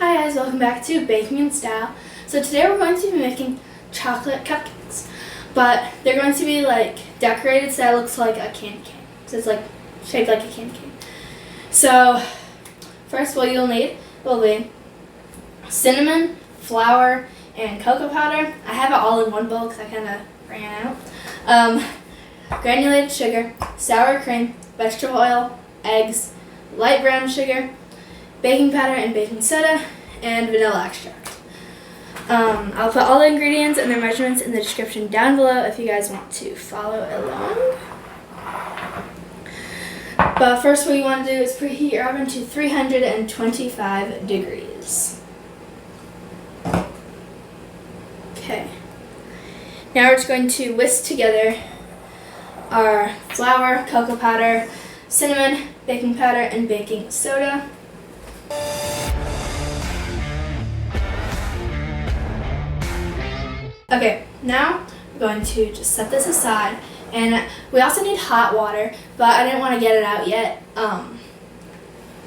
Hi guys, welcome back to Baking in Style. So today we're going to be making chocolate cupcakes, but they're going to be like decorated so that it looks like a candy cane. So it's like shaped like a candy cane. So first what you'll need will be cinnamon, flour, and cocoa powder. I have it all in one bowl because I kind of ran out. Granulated sugar, sour cream, vegetable oil, eggs, light brown sugar, baking powder and baking soda, and vanilla extract. I'll put all the ingredients and their measurements in the description down below if you guys want to follow along. But first what you want to do is preheat your oven to 325 degrees. Okay. Now we're just going to whisk together our flour, cocoa powder, cinnamon, baking powder, and baking soda. Okay, now I'm going to just set this aside, and we also need hot water, but I didn't want to get it out yet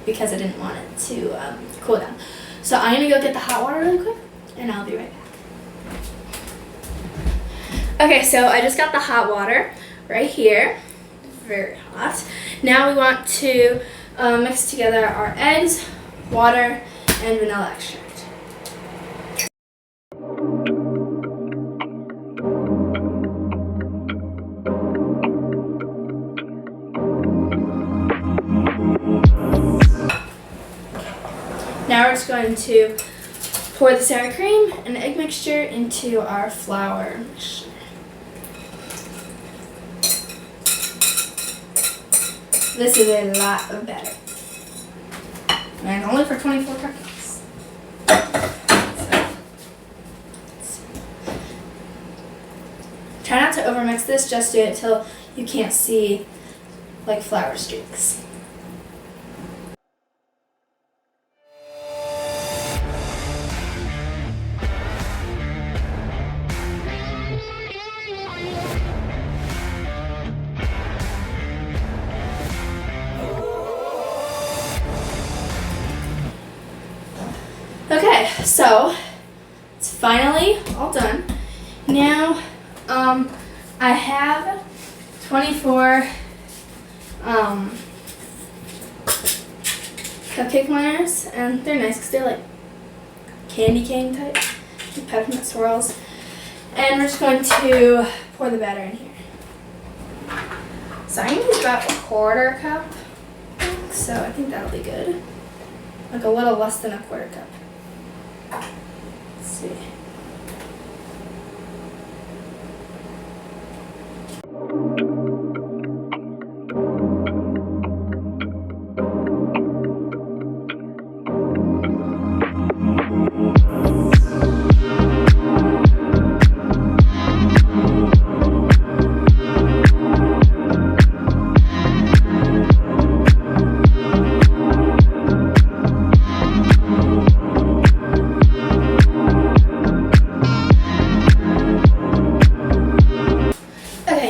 because I didn't want it to cool down. So I'm going to go get the hot water really quick, and I'll be right back. Okay, so I just got the hot water right here. Very hot. Now we want to mix together our eggs, water, and vanilla extract. Now we're just going to pour the sour cream and egg mixture into our flour mixture. This is a lot of batter. And only for 24 cupcakes. So, try not to overmix this, just do it until you can't see like flour streaks. Okay, so it's finally all done. Now, I have 24 cupcake liners, and they're nice because they're like candy cane type, with peppermint swirls. And we're just going to pour the batter in here. So I'm going to use about a quarter cup, so I think that'll be good. Like a little less than a quarter cup. Let's see.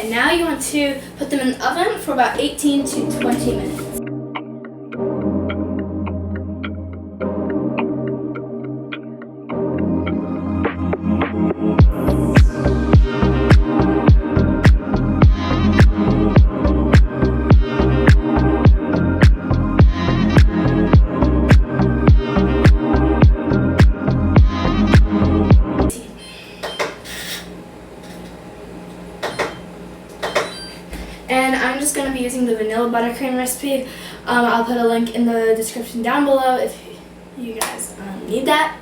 Now you want to put them in the oven for about 18 to 20 minutes. And I'm just going to be using the vanilla buttercream recipe. I'll put a link in the description down below if you guys need that.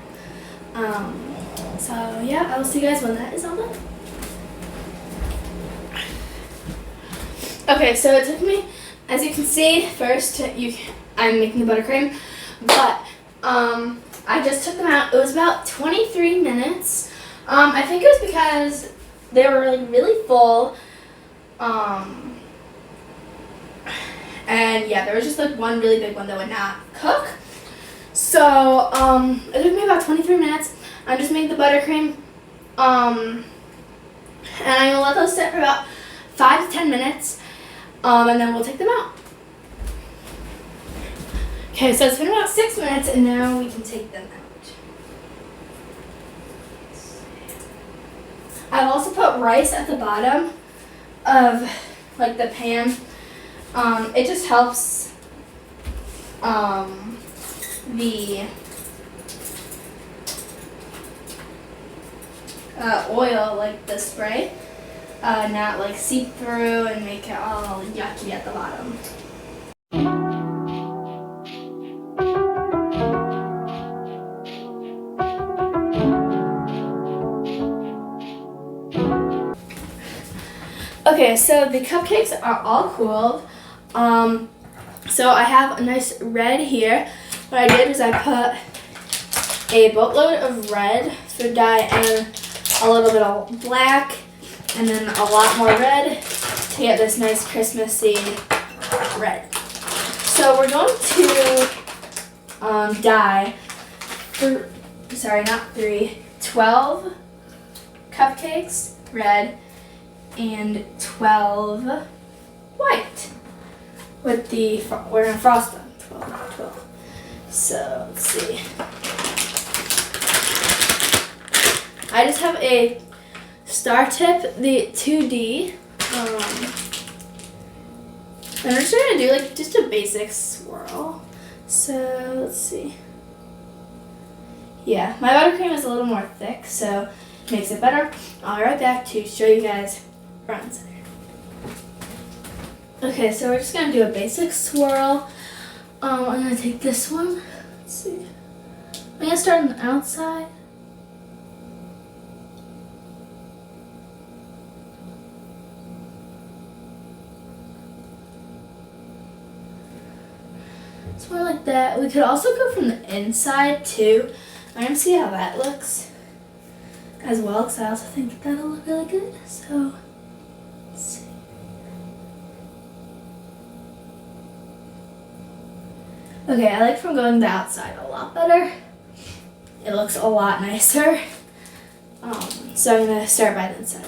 So yeah, I'll see you guys when that is all done. Okay, so it took me, as you can see, first I'm making the buttercream, but I just took them out. It was about 23 minutes. I think it was because they were really full. And yeah, there was just like one really big one that would not cook. So it took me about 23 minutes. I just made the buttercream. And I'm gonna let those sit for about 5 to 10 minutes. And then we'll take them out. Okay, so it's been about 6 minutes and now we can take them out. I've also put rice at the bottom of like the pan. It just helps the oil, like the spray, not like seep through and make it all yucky at the bottom. Okay, so the cupcakes are all cooled. So I have a nice red here. What I did was I put a boatload of red food dye and a little bit of black and then a lot more red to get this nice Christmassy red. So we're going to dye, 12 cupcakes red and 12 white. With the, we're gonna frost them, 12. So let's see. I just have a star tip, the 2D. And I'm just gonna do like just a basic swirl. So let's see. Yeah, my buttercream is a little more thick, so it makes it better. I'll be right back to show you guys front center. Okay, so we're just gonna do a basic swirl. I'm gonna take this one. Let's see. I'm gonna start on the outside. Swirl like that. We could also go from the inside too. I'm gonna see how that looks as well, because I also think that'll look really good. So let's see. Okay, I like from going the outside a lot better. It looks a lot nicer. So I'm gonna start by the inside.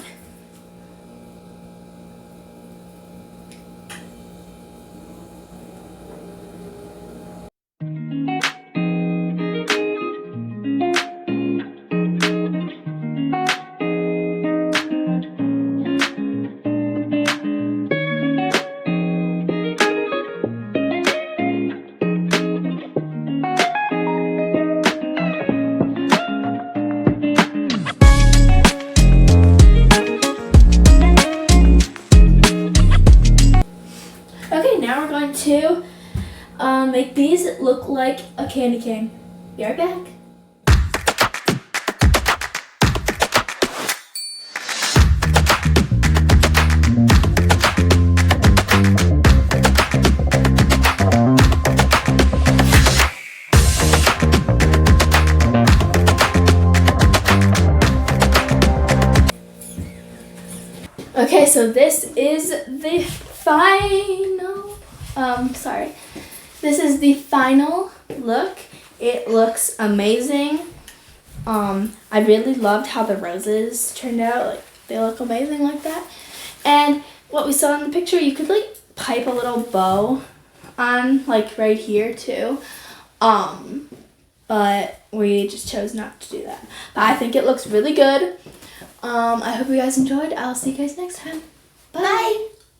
Okay, now we're going to make these look like a candy cane. Be right back. Okay, so this is the final, this is the final look. It looks amazing. I really loved how the roses turned out. Like, they look amazing like that. And what we saw in the picture, you could like pipe a little bow on like right here too. But we just chose not to do that. But I think it looks really good. I hope you guys enjoyed. I'll see you guys next time. Bye. Bye.